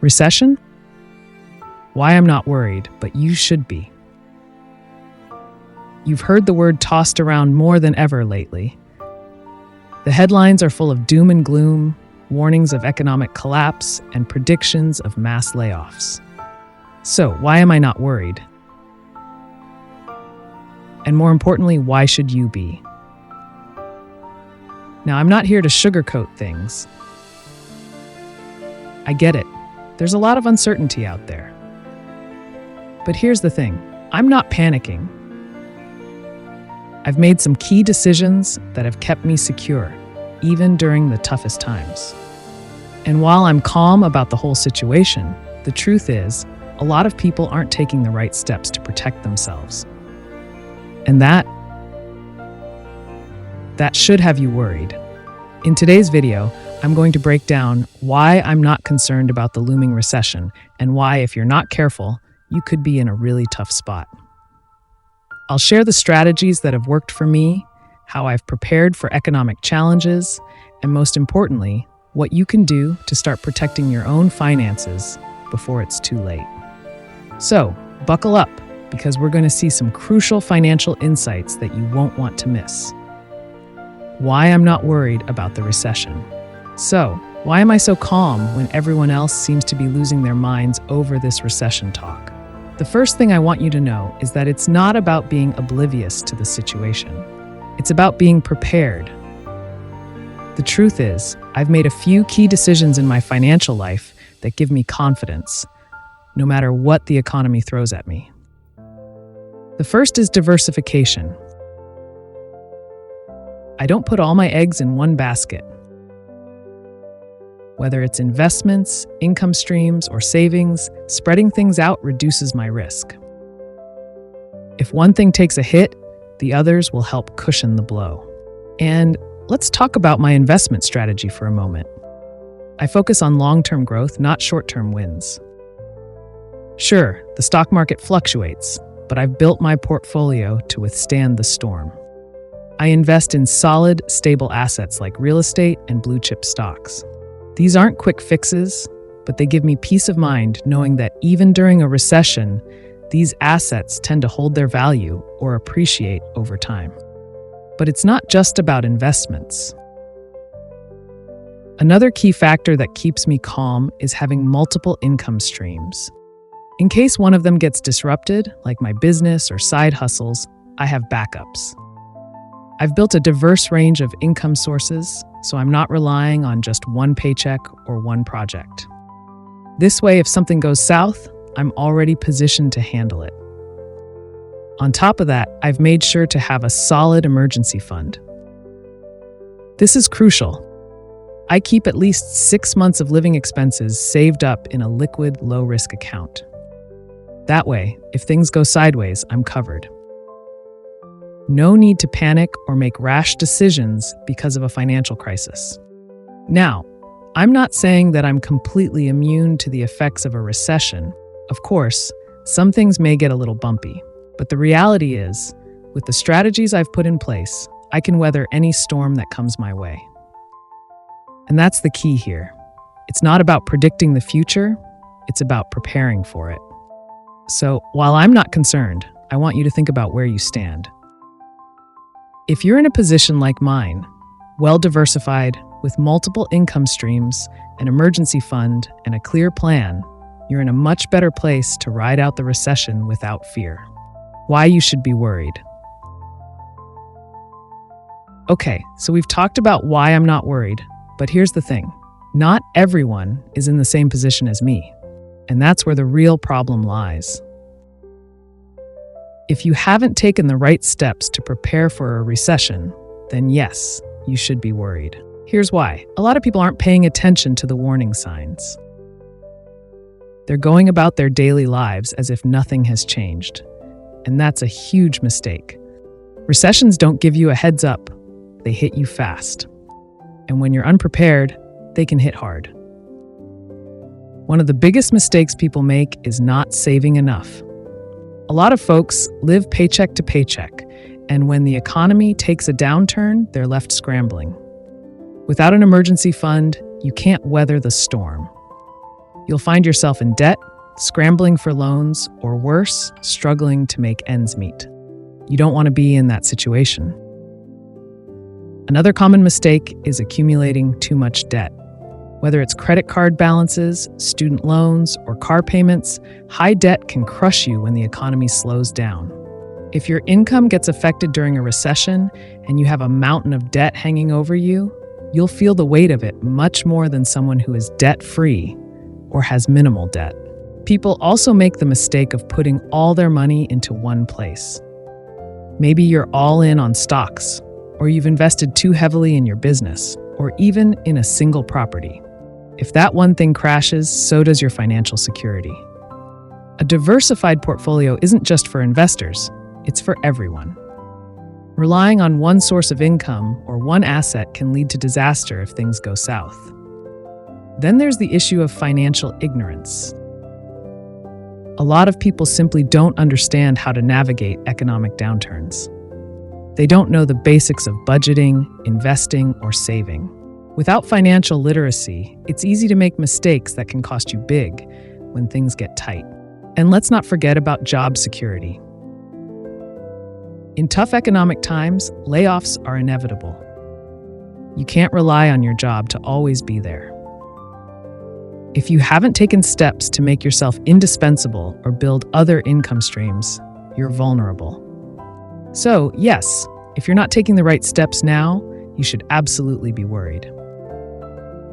Recession? Why I'm not worried, but you should be. You've heard the word tossed around more than ever lately. The headlines are full of doom and gloom, warnings of economic collapse, and predictions of mass layoffs. So, why am I not worried? And more importantly, why should you be? Now, I'm not here to sugarcoat things. I get it. There's a lot of uncertainty out there. But here's the thing. I'm not panicking. I've made some key decisions that have kept me secure, even during the toughest times. And while I'm calm about the whole situation, the truth is, a lot of people aren't taking the right steps to protect themselves. And that should have you worried. In today's video, I'm going to break down why I'm not concerned about the looming recession and why, if you're not careful, you could be in a really tough spot. I'll share the strategies that have worked for me, how I've prepared for economic challenges, and most importantly, what you can do to start protecting your own finances before it's too late. So, buckle up, because we're going to see some crucial financial insights that you won't want to miss. Why I'm not worried about the recession. So, why am I so calm when everyone else seems to be losing their minds over this recession talk? The first thing I want you to know is that it's not about being oblivious to the situation. It's about being prepared. The truth is, I've made a few key decisions in my financial life that give me confidence, no matter what the economy throws at me. The first is diversification. I don't put all my eggs in one basket. Whether it's investments, income streams, or savings, spreading things out reduces my risk. If one thing takes a hit, the others will help cushion the blow. And let's talk about my investment strategy for a moment. I focus on long-term growth, not short-term wins. Sure, the stock market fluctuates, but I've built my portfolio to withstand the storm. I invest in solid, stable assets like real estate and blue-chip stocks. These aren't quick fixes, but they give me peace of mind knowing that even during a recession, these assets tend to hold their value or appreciate over time. But it's not just about investments. Another key factor that keeps me calm is having multiple income streams. In case one of them gets disrupted, like my business or side hustles, I have backups. I've built a diverse range of income sources, so I'm not relying on just one paycheck or one project. This way, if something goes south, I'm already positioned to handle it. On top of that, I've made sure to have a solid emergency fund. This is crucial. I keep at least 6 months of living expenses saved up in a liquid, low-risk account. That way, if things go sideways, I'm covered. No need to panic or make rash decisions because of a financial crisis. Now, I'm not saying that I'm completely immune to the effects of a recession. Of course, some things may get a little bumpy, but the reality is, with the strategies I've put in place, I can weather any storm that comes my way. And that's the key here. It's not about predicting the future, it's about preparing for it. So, while I'm not concerned, I want you to think about where you stand. If you're in a position like mine, well-diversified, with multiple income streams, an emergency fund, and a clear plan, you're in a much better place to ride out the recession without fear. Why you should be worried. Okay, so we've talked about why I'm not worried, but here's the thing. Not everyone is in the same position as me, and that's where the real problem lies. If you haven't taken the right steps to prepare for a recession, then yes, you should be worried. Here's why. A lot of people aren't paying attention to the warning signs. They're going about their daily lives as if nothing has changed. And that's a huge mistake. Recessions don't give you a heads up. They hit you fast. And when you're unprepared, they can hit hard. One of the biggest mistakes people make is not saving enough. A lot of folks live paycheck to paycheck, and when the economy takes a downturn, they're left scrambling. Without an emergency fund, you can't weather the storm. You'll find yourself in debt, scrambling for loans, or worse, struggling to make ends meet. You don't want to be in that situation. Another common mistake is accumulating too much debt. Whether it's credit card balances, student loans, or car payments, high debt can crush you when the economy slows down. If your income gets affected during a recession and you have a mountain of debt hanging over you, you'll feel the weight of it much more than someone who is debt-free or has minimal debt. People also make the mistake of putting all their money into one place. Maybe you're all in on stocks, or you've invested too heavily in your business, or even in a single property. If that one thing crashes, so does your financial security. A diversified portfolio isn't just for investors, it's for everyone. Relying on one source of income or one asset can lead to disaster if things go south. Then there's the issue of financial ignorance. A lot of people simply don't understand how to navigate economic downturns. They don't know the basics of budgeting, investing, or saving. Without financial literacy, it's easy to make mistakes that can cost you big when things get tight. And let's not forget about job security. In tough economic times, layoffs are inevitable. You can't rely on your job to always be there. If you haven't taken steps to make yourself indispensable or build other income streams, you're vulnerable. So, yes, if you're not taking the right steps now, you should absolutely be worried.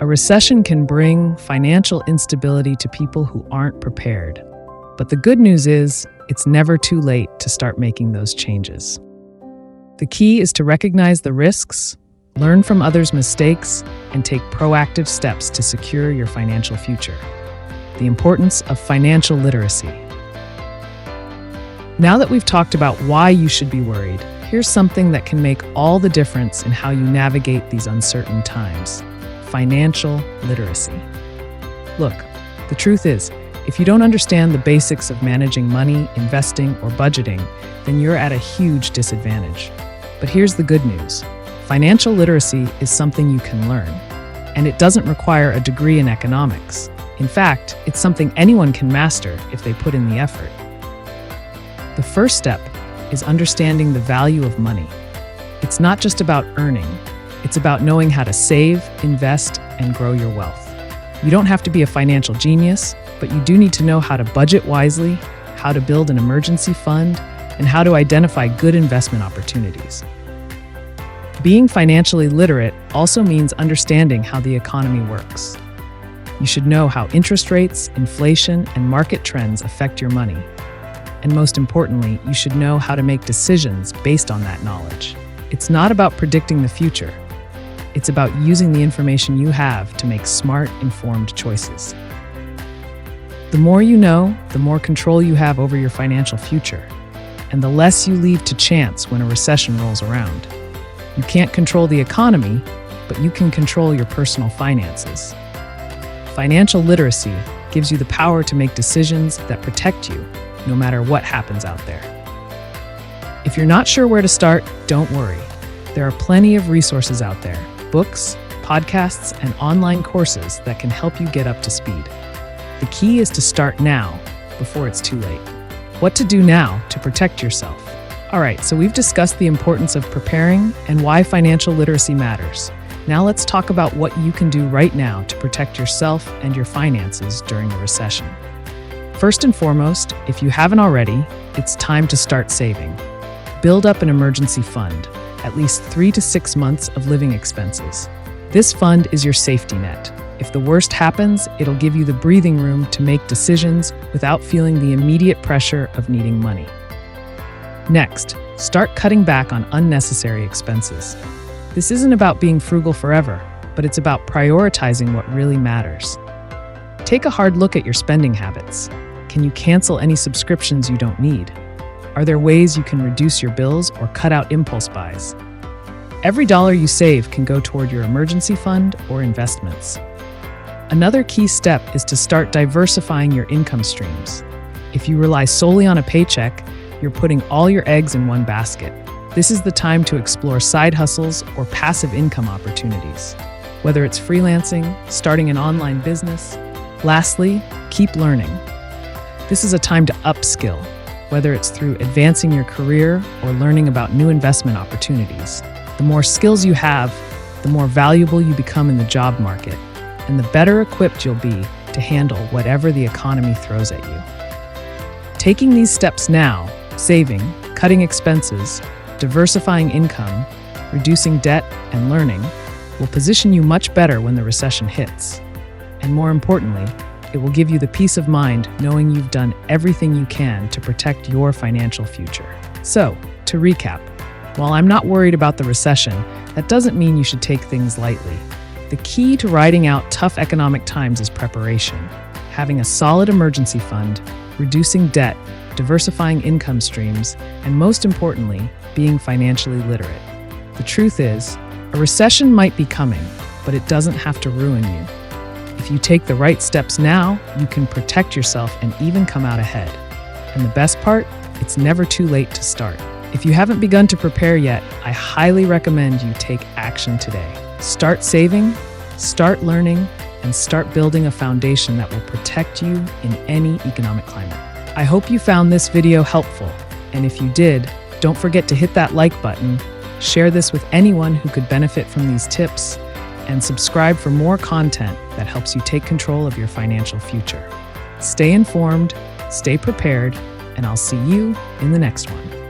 A recession can bring financial instability to people who aren't prepared. But the good news is, it's never too late to start making those changes. The key is to recognize the risks, learn from others' mistakes, and take proactive steps to secure your financial future. The importance of financial literacy. Now that we've talked about why you should be worried, here's something that can make all the difference in how you navigate these uncertain times: financial literacy. Look, the truth is, if you don't understand the basics of managing money, investing, or budgeting, then you're at a huge disadvantage. But here's the good news. Financial literacy is something you can learn, and it doesn't require a degree in economics. In fact, it's something anyone can master if they put in the effort. The first step is understanding the value of money. It's not just about earning, it's about knowing how to save, invest, and grow your wealth. You don't have to be a financial genius, but you do need to know how to budget wisely, how to build an emergency fund, and how to identify good investment opportunities. Being financially literate also means understanding how the economy works. You should know how interest rates, inflation, and market trends affect your money. And most importantly, you should know how to make decisions based on that knowledge. It's not about predicting the future. It's about using the information you have to make smart, informed choices. The more you know, the more control you have over your financial future, and the less you leave to chance when a recession rolls around. You can't control the economy, but you can control your personal finances. Financial literacy gives you the power to make decisions that protect you, no matter what happens out there. If you're not sure where to start, don't worry. There are plenty of resources out there, books, podcasts, and online courses that can help you get up to speed. The key is to start now, before it's too late. What to do now to protect yourself? All right, so we've discussed the importance of preparing and why financial literacy matters. Now let's talk about what you can do right now to protect yourself and your finances during a recession. First and foremost, if you haven't already, it's time to start saving. Build up an emergency fund, at least 3 to 6 months of living expenses. This fund is your safety net. If the worst happens, it'll give you the breathing room to make decisions without feeling the immediate pressure of needing money. Next, start cutting back on unnecessary expenses. This isn't about being frugal forever, but it's about prioritizing what really matters. Take a hard look at your spending habits. Can you cancel any subscriptions you don't need? Are there ways you can reduce your bills or cut out impulse buys? Every dollar you save can go toward your emergency fund or investments. Another key step is to start diversifying your income streams. If you rely solely on a paycheck, you're putting all your eggs in one basket. This is the time to explore side hustles or passive income opportunities. Whether it's freelancing, starting an online business, Lastly, keep learning. This is a time to upskill, whether it's through advancing your career or learning about new investment opportunities. The more skills you have, the more valuable you become in the job market, and the better equipped you'll be to handle whatever the economy throws at you. Taking these steps now, saving, cutting expenses, diversifying income, reducing debt, and learning, will position you much better when the recession hits. And more importantly, it will give you the peace of mind knowing you've done everything you can to protect your financial future. So, to recap, while I'm not worried about the recession, that doesn't mean you should take things lightly. The key to riding out tough economic times is preparation. Having a solid emergency fund, reducing debt, diversifying income streams, and most importantly, being financially literate. The truth is, a recession might be coming, but it doesn't have to ruin you. If you take the right steps now, you can protect yourself and even come out ahead. And the best part, it's never too late to start. If you haven't begun to prepare yet, I highly recommend you take action today. Start saving, start learning, and start building a foundation that will protect you in any economic climate. I hope you found this video helpful, and if you did, don't forget to hit that like button, share this with anyone who could benefit from these tips, and subscribe for more content that helps you take control of your financial future. Stay informed, stay prepared, and I'll see you in the next one.